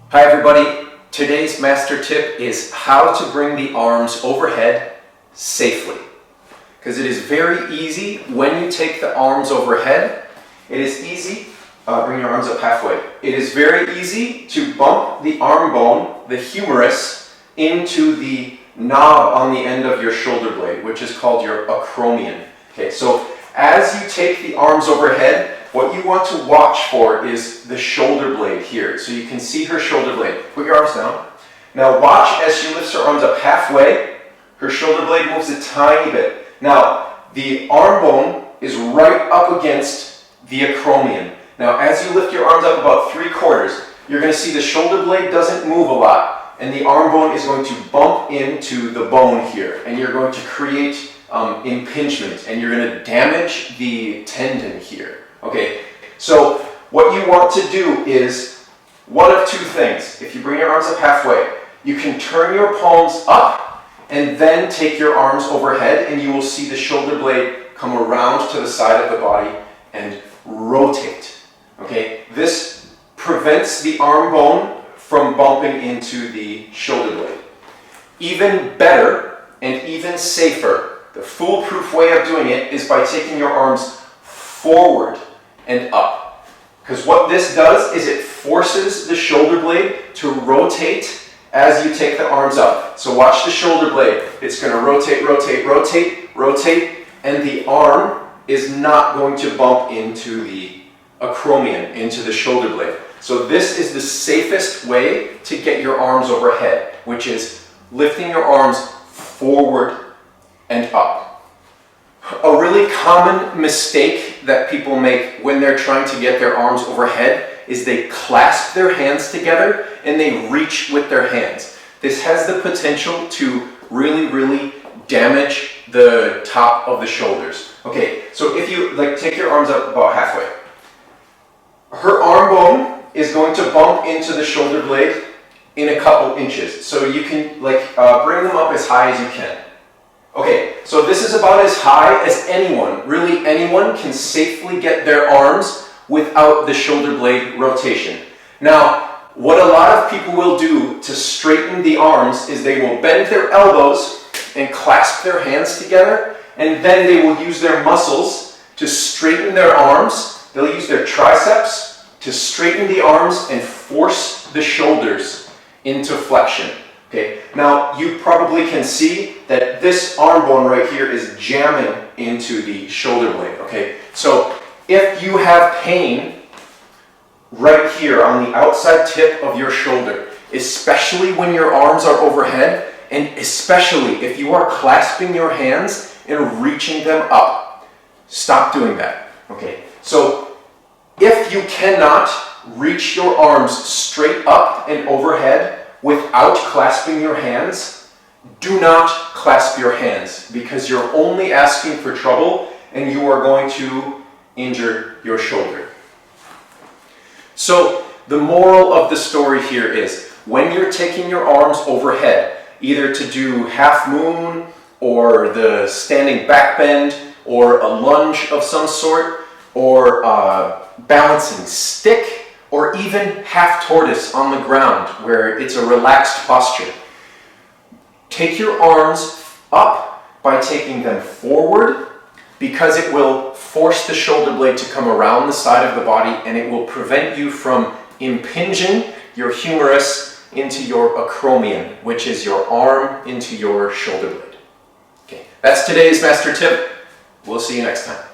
Hi everybody, today's master tip is how to bring the arms overhead safely. Because it is very easy when you take the arms overhead, it is easy, bring your arms up halfway. It is very easy to bump the arm bone, the humerus, into the knob on the end of your shoulder blade, which is called your acromion. Okay, so as you take the arms overhead, what you want to watch for is the shoulder blade here. So you can see her shoulder blade. Put your arms down. Now watch as she lifts her arms up halfway. Her shoulder blade moves a tiny bit. Now the arm bone is right up against the acromion. Now as you lift your arms up about 3/4, you're going to see the shoulder blade doesn't move a lot. And the arm bone is going to bump into the bone here. And you're going to create impingement. And you're going to damage the tendon here. Okay, so what you want to do is one of two things. If you bring your arms up halfway, you can turn your palms up and then take your arms overhead, and you will see the shoulder blade come around to the side of the body and rotate. Okay, this prevents the arm bone from bumping into the shoulder blade. Even better and even safer, the foolproof way of doing it is by taking your arms forward and up. Because what this does is it forces the shoulder blade to rotate as you take the arms up. So watch the shoulder blade. It's going to rotate, rotate, rotate, rotate, and the arm is not going to bump into the acromion, into the shoulder blade. So this is the safest way to get your arms overhead, which is lifting your arms forward and up. A really common mistake that people make when they're trying to get their arms overhead is they clasp their hands together and they reach with their hands. This has the potential to really damage the top of the shoulders. Okay, so if you take your arms up about halfway, her arm bone is going to bump into the shoulder blade in a couple inches. So you can bring them up as high as you can. Okay, so this is about as high as really anyone can safely get their arms without the shoulder blade rotation. Now, what a lot of people will do to straighten the arms is they will bend their elbows and clasp their hands together, and then they will use their muscles to straighten their arms. They'll use their triceps to straighten the arms and force the shoulders into flexion. Okay, now you probably can see that this arm bone right here is jamming into the shoulder blade. Okay, so if you have pain right here on the outside tip of your shoulder, especially when your arms are overhead, and especially if you are clasping your hands and reaching them up, stop doing that. Okay, so if you cannot reach your arms straight up and overhead without clasping your hands, do not clasp your hands, because you're only asking for trouble and you are going to injure your shoulder. So the moral of the story here is when you're taking your arms overhead, either to do half moon or the standing back bend or a lunge of some sort or balancing stick, or even half tortoise on the ground where it's a relaxed posture. Take your arms up by taking them forward, because it will force the shoulder blade to come around the side of the body, and it will prevent you from impinging your humerus into your acromion, which is your arm into your shoulder blade. Okay, that's today's master tip. We'll see you next time.